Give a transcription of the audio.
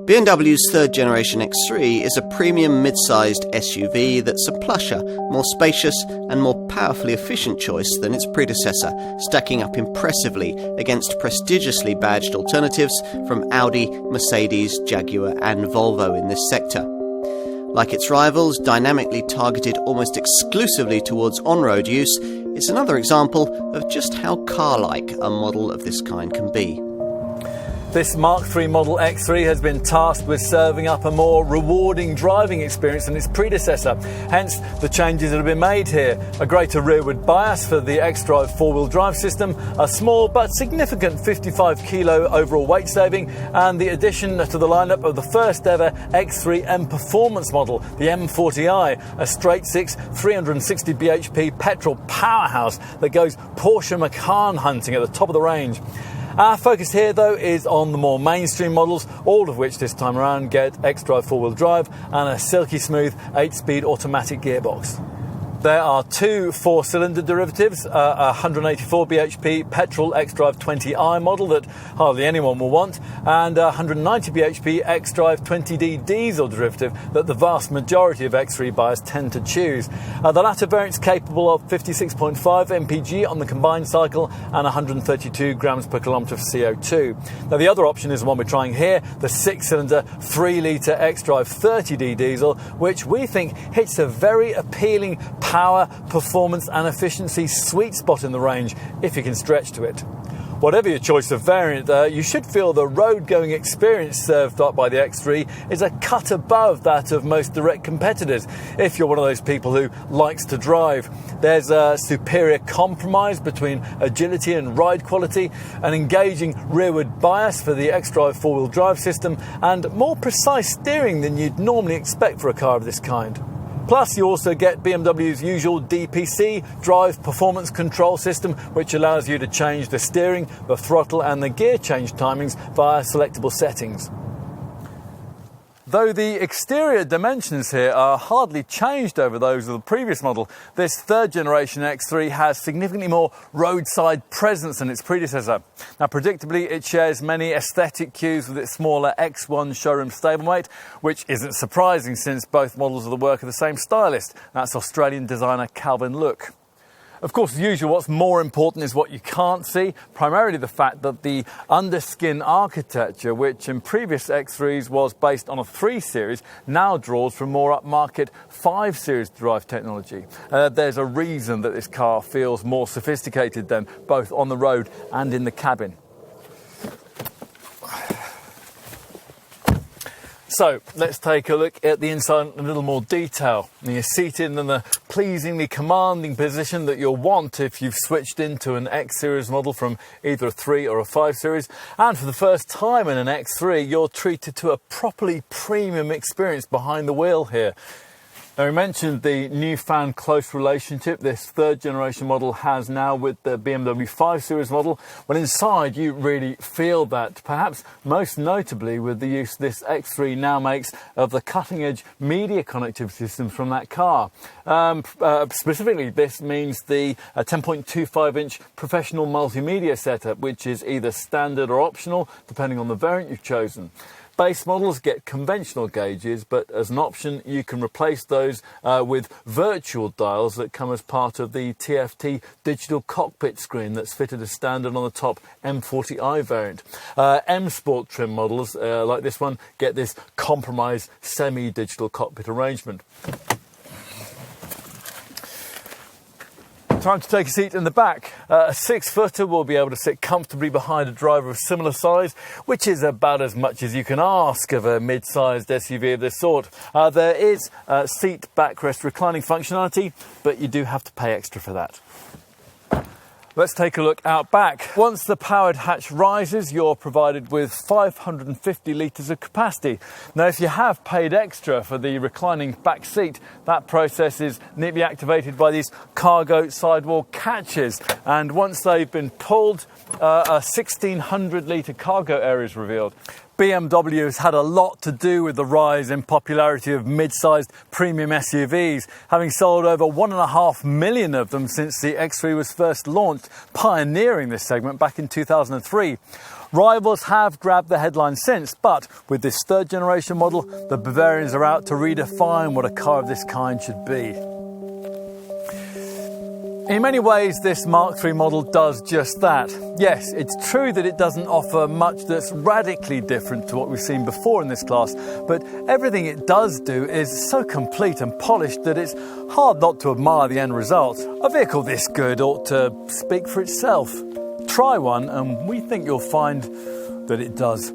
BMW's third generation X3 is a premium mid-sized SUV that's a plusher, more spacious and more powerfully efficient choice than its predecessor, stacking up impressively against prestigiously badged alternatives from Audi, Mercedes, Jaguar and Volvo in this sector. Like its rivals, dynamically targeted almost exclusively towards on-road use, it's another example of just how car-like a model of this kind can be. This Mark III Model X3 has been tasked with serving up a more rewarding driving experience than its predecessor. Hence the changes that have been made here. A greater rearward bias for the xDrive four-wheel drive system, a small but significant 55 kilo overall weight saving, and the addition to the lineup of the first ever X3 M Performance model, the M40i, a straight-six 360 bhp petrol powerhouse that goes Porsche Macan hunting at the top of the range. Our focus here, though, is on the more mainstream models, all of which this time around get xDrive four-wheel drive and a silky smooth 8-speed automatic gearbox. There are two four-cylinder derivatives, a 184 bhp petrol xDrive 20i model that hardly anyone will want, and a 190 bhp xDrive 20D diesel derivative that the vast majority of X3 buyers tend to choose. The latter variant's capable of 56.5 mpg on the combined cycle and 132 grams per kilometre of CO2. Now the other option is the one we're trying here, the 6-cylinder 3-litre xDrive 30D diesel, which we think hits a very appealing power, performance and efficiency sweet spot in the range, if you can stretch to it. Whatever your choice of variant there, you should feel the road-going experience served up by the X3 is a cut above that of most direct competitors, if you're one of those people who likes to drive. There's a superior compromise between agility and ride quality, an engaging rearward bias for the xDrive four-wheel drive system, and more precise steering than you'd normally expect for a car of this kind. Plus, you also get BMW's usual DPC, Drive Performance Control System, which allows you to change the steering, the throttle and the gear change timings via selectable settings. Though the exterior dimensions here are hardly changed over those of the previous model, this third generation X3 has significantly more roadside presence than its predecessor. Now, predictably, it shares many aesthetic cues with its smaller X1 showroom stablemate, which isn't surprising since both models are the work of the same stylist. That's Australian designer Calvin Look. Of course, as usual, what's more important is what you can't see, primarily the fact that the underskin architecture, which in previous X3s was based on a 3 Series, now draws from more upmarket 5 Series drive technology. There's a reason that this car feels more sophisticated than both on the road and in the cabin. So let's take a look at the inside in a little more detail. You're seated in the pleasingly commanding position that you'll want if you've switched into an X Series model from either a 3 or a 5 Series. And for the first time in an X3, you're treated to a properly premium experience behind the wheel here. Now, we mentioned the newfound close relationship this third generation model has now with the BMW 5 Series model. Well, inside you really feel that, perhaps most notably with the use this X3 now makes of the cutting edge media connectivity systems from that car. Specifically, this means the 10.25 inch professional multimedia setup, which is either standard or optional depending on the variant you've chosen. Base models get conventional gauges, but as an option you can replace those with virtual dials that come as part of the TFT digital cockpit screen that's fitted as standard on the top M40i variant. M Sport trim models like this one get this compromised semi-digital cockpit arrangement. Time to take a seat in the back. A 6-footer will be able to sit comfortably behind a driver of similar size, which is about as much as you can ask of a mid-sized SUV of this sort. There is seat backrest reclining functionality, but you do have to pay extra for that. Let's take a look out back. Once the powered hatch rises, you're provided with 550 litres of capacity. Now, if you have paid extra for the reclining back seat, that process is neatly activated by these cargo sidewall catches. And once they've been pulled, a 1,600 litre cargo area is revealed. BMW has had a lot to do with the rise in popularity of mid-sized premium SUVs, having sold over 1.5 million of them since the X3 was first launched, pioneering this segment back in 2003. Rivals have grabbed the headlines since, but with this third generation model, the Bavarians are out to redefine what a car of this kind should be. In many ways, this Mark III model does just that. Yes, it's true that it doesn't offer much that's radically different to what we've seen before in this class, but everything it does do is so complete and polished that it's hard not to admire the end result. A vehicle this good ought to speak for itself. Try one and we think you'll find that it does.